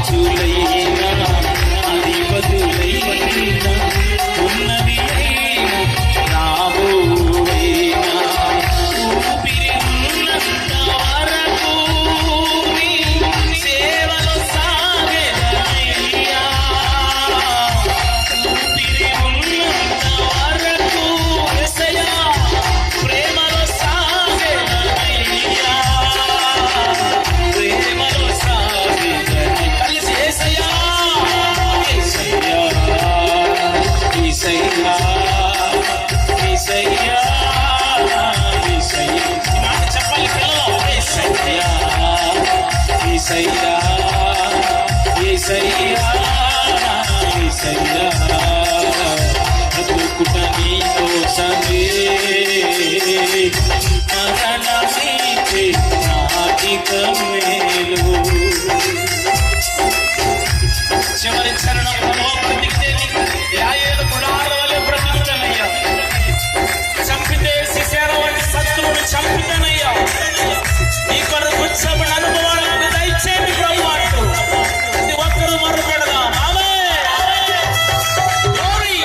రాజులైనా అధిపతులైనా ఉన్నవి అయినా రాబోవైనా ఊపిరి ఉన్నంత వరకు నీ సేవలో సాగేదనయ్యా. ఊపిరి ఉన్నంత వరకు యేసయ్యా ప్రేమలో సాగేదనయ్యా. ప్రేమలో సాగేదనయ్యా. కలిసి యేసయ్యా యేసయ్యా యేసయ్యా యేసయ్యా యేసయ్యా. ఈ మాట చెప్పాలి పిల్లలు. యేసయ్యా యేసయ్యా యేసయ్యా యేసయ్యా. బ్రతుకుట నీ కోసమే మరణమిచ్చే నాకిక మేలు. చివరి చరణంలో బ్రతికితే యాయేలు గుడాల వలె బ్రతుకుతానయ్యా. చంపితే సిసేర వంటి శత్రువుని చంపితేనయ్యా. నీ కొరకు ఉత్సవమైన అనుభవాలను దయచేయండి ప్రభు అంటూ ప్రతి ఒక్కరూ మొరపెడదాం. ఆమేన్. గ్లోరీ.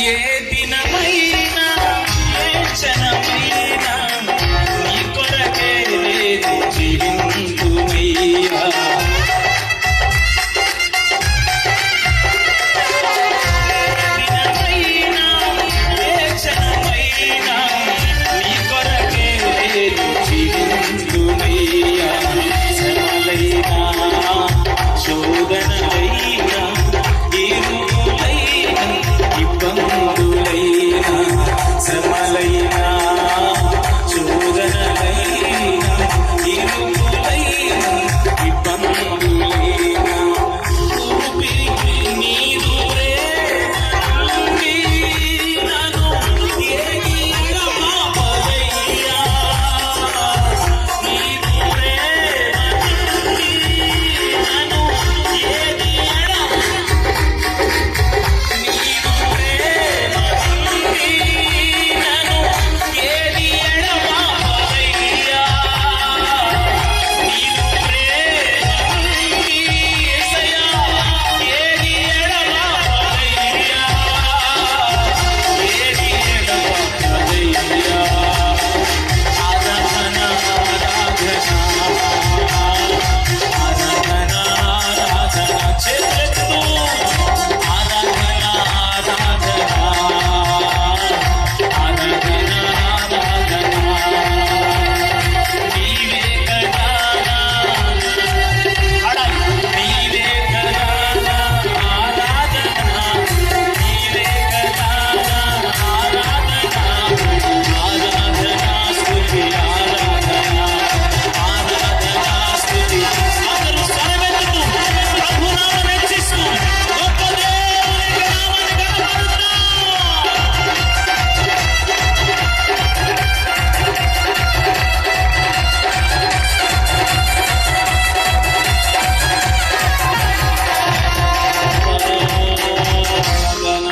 ఏ దినమైనా ఏ క్షణమైనా నీ కొరకే జీవింతుమయ్యా. దినమైనా ఏ క్షణమైనా నీ కొరకే జీవింతుమయ్యా. శ్రమలైనా శోధనలైనా ఇరుకులైనా ఇబ్బందులైనా శ్రమలైనా శోధనలైనా ఇరుకులైనా ఇబ్బందులైనా ఊపిరికి నీదు ప్రేమ నుండి నన్ను ఏది ఎడబాపదయ్యా. నీదు ప్రేమ నుండి నన్ను ఏది నీదు ప్రేమ నుండి నన్ను ఏది ఎడబాపదయ్యా. నీదు ప్రేమ నుండి యేసయ్యా ఏది ఎడబాపదయ్యా. ఏది ఎడబాపదయ్యా. ఆరాధన ఆరాధన ఆరాధన ఆరాధన చేతులెత్తు. ఆరాధన ఆరాధన ఆరాధన ఆరాధన. నీవే కదా పాడాలి. నీవే కదా ఆరాధన. నీవే కదా ఆరాధన. ఆరాధన స్తుతి ఆరాధన ఆరాధన స్తుతి. అందరూ స్వరమెత్తుతూ ప్రభు నామం హెచ్చిస్తూ గొప్ప దేవుని నామాన్ని గణపరుద్దాం.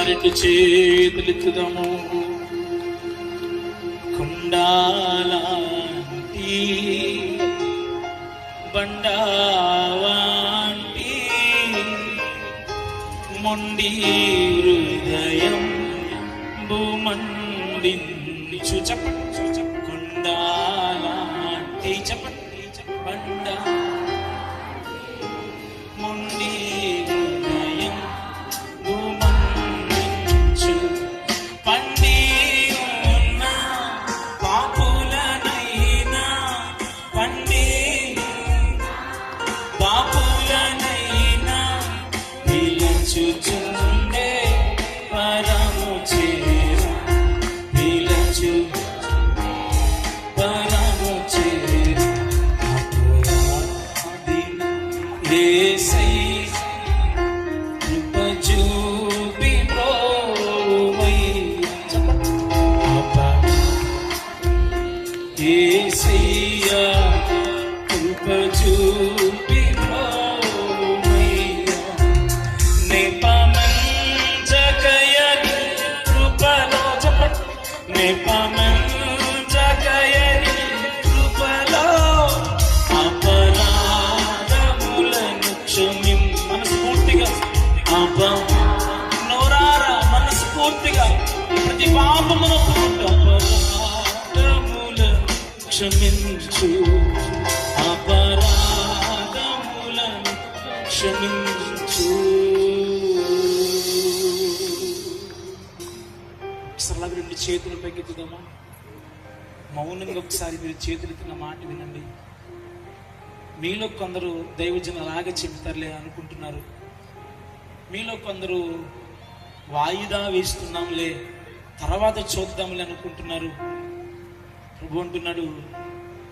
రెండు చేతులెత్తుదాము. కుండాలాంటి బండావాంటి మొండి హృదయం భూమండించు. చెప్పండి. కుండాలాంటి చెప్పండి. బండా మొండి హృదయం భూమండించు. పండి ఉన్న పాపులనైనా పండి పాపులనైనా నిలచుచుండే పరము చేరు. నిలచు పరము చేరు. నెపమంచకయని కృపలో చెప్పండి. నెపమంచకయని కృపలో అపరాధములను మనస్ఫూర్తిగా నోరారా మనస్ఫూర్తిగా ప్రతి పాపమును అపరాధములను క్షమించు, అపరాధములను క్షమించు. ఒకసారి రెండు చేతులు పైకెత్తుదామా? మౌనంగా ఒకసారి మీరు చేతులెత్తిన మాట వినండి. మీలో కొందరు దైవజనం అలాగే చెప్తారులే అనుకుంటున్నారు. మీలో కొందరు వాయిదా వేస్తున్నాంలే, తర్వాత చూద్దాంలే అనుకుంటున్నారు. ప్రభు అంటున్నాడు,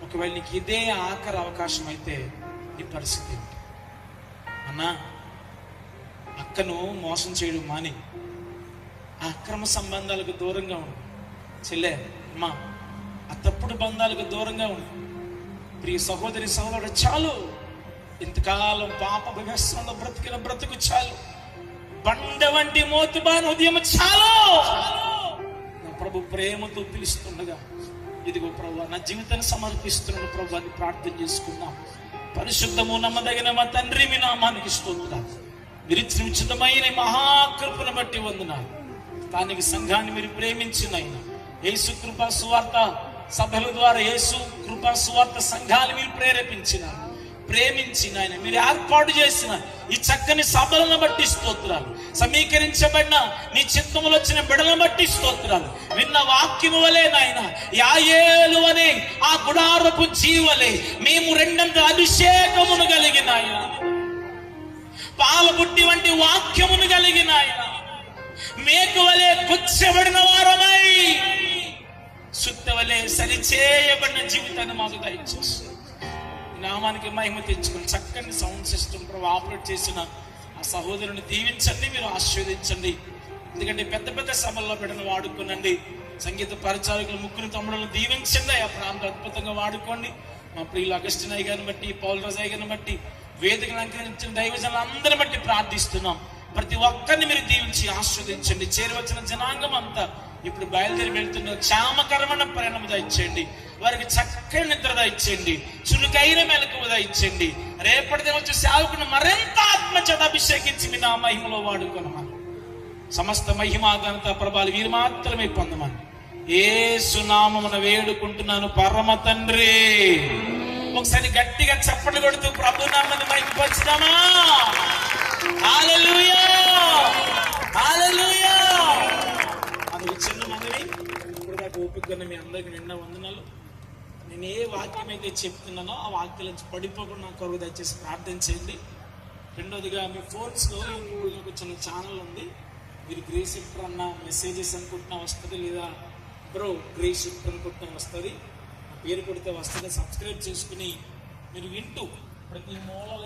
ఒకవేళ నీకు ఇదే ఆఖరి అవకాశం అయితే నీ పరిస్థితి ఏంటి? అన్నా, అక్కను మోసం చేయడం మాని ఆ అక్రమ సంబంధాలకు దూరంగా ఉండు. చెల్లె, అమ్మా, ఆ తప్పుడు బంధాలకు దూరంగా ఉండు. ప్రియ సహోదరి సహోదరుడు, చాలు. ఇంతకాలం పాప వ్యవస్థలో బ్రతికిన బ్రతుకు చాలు. బండ వంటి మోతుబాను ఉదయం చాలు. నా ప్రభు ప్రేమతో పిలుస్తుండగా, ఇదిగో ప్రభు నా జీవితాన్ని సమర్పిస్తున్నాను ప్రభు అని ప్రార్థన చేసుకున్నాం. పరిశుద్ధము నమ్మదగిన మా తండ్రి, మీ నామానికి స్తోత్రాలు. మీరు ఇచ్చిన ఉచితమైన మహాకృపను బట్టి వందనాలు. స్థానిక సంఘాన్ని మీరు ప్రేమించిన ఆయన, యేసు కృపా సువార్త సభల ద్వారా యేసు కృపా సువార్త సంఘాన్ని మీరు ప్రేమించిన ఆయన, మీరు ఏర్పాటు చేసిన ఈ చక్కని సభలను బట్టి స్తోత్రాలు. సమీకరించబడిన నీ చిత్తములు వచ్చిన బిడలను బట్టి స్తోత్రాలు. విన్న వాక్యము వలె నాయన, యాయేలు అనే ఆ గుడారపు జీవలే మేము రెండంత అభిషేకమును కలిగిన ఆయన, పాలబుట్టి వంటి వాక్యమును కలిగిన ఆయన, మేకు వలె కూర్చబడిన వారమై సుత్త వలె సరిచేయబడిన జీవితాన్ని మాకు దయచేసి నామానికి మహిమ తెచ్చుకుని చక్కని సౌండ్ సిస్టమ్ ఆపరేట్ చేసిన ఆ సహోదరుని దీవించండి, మీరు ఆశీర్వదించండి. ఎందుకంటే పెద్ద పెద్ద సభల్లో పెట్టిన వాడుకోనండి. సంగీత పరిచారకులు ముగ్గురు తమ్ముడులను దీవించండి. ఆ ప్రాంతం అద్భుతంగా వాడుకోండి. మా ప్రియులు అగస్టినయ్య గారిని బట్టి, పౌల్ రాజయ్య గారిని బట్టి, వేదికను అలంకరించిన దైవజనులందరిని బట్టి ప్రార్థిస్తున్నాం. ప్రతి ఒక్కరిని మీరు దీవించి ఆస్వాదించండి. చేరవచ్చిన జనాంగం అంతా ఇప్పుడు బయలుదేరి వెళ్తున్న క్షేమకరమైన పరిణామం దయచేయండి. వారికి చక్కని నిద్ర దయచేయండి, చురుకైన మెలకువ దయచేయండి. రేపటి దినం వచ్చే సేవకుని మరింత ఆత్మచేత అభిషేకించి మీ నా మహిమలో వాడుకోనమని, సమస్త మహిమా ఘనత ప్రభావాలు వీరు మాత్రమే పొందమని యేసు నామమున వేడుకుంటున్నాను పరమ తండ్రి. ఒకసారి గట్టిగా చప్పట్లు కొడుతూ ప్రభు నామమున మహిమపరచుదామా? హల్లెలూయా, హల్లెలూయా. అది చిన్న మనవి. ఇప్పుడు నాకు ఓపిక మీ అందరికి నిన్న వందనాలు. నేను ఏ వాక్యం అయితే చెప్తున్నానో ఆ వాక్యాల నుంచి పడిపోకుండా నా కొరకు దయచేసి ప్రార్థన చేయండి. రెండోదిగా మీ ఫోన్స్లో ఒక చిన్న ఛానల్ ఉంది. మీరు గ్రేస్ షిఫ్టర్ అన్న మెసేజెస్ అనుకుంటున్నా వస్తుంది, లేదా బ్రో గ్రేస్ షిఫ్టర్ అనుకుంటున్నా వస్తుంది. ఆ పేరు కొడితే వస్తుంది. సబ్స్క్రైబ్ చేసుకుని మీరు వింటూ ప్రతి మూల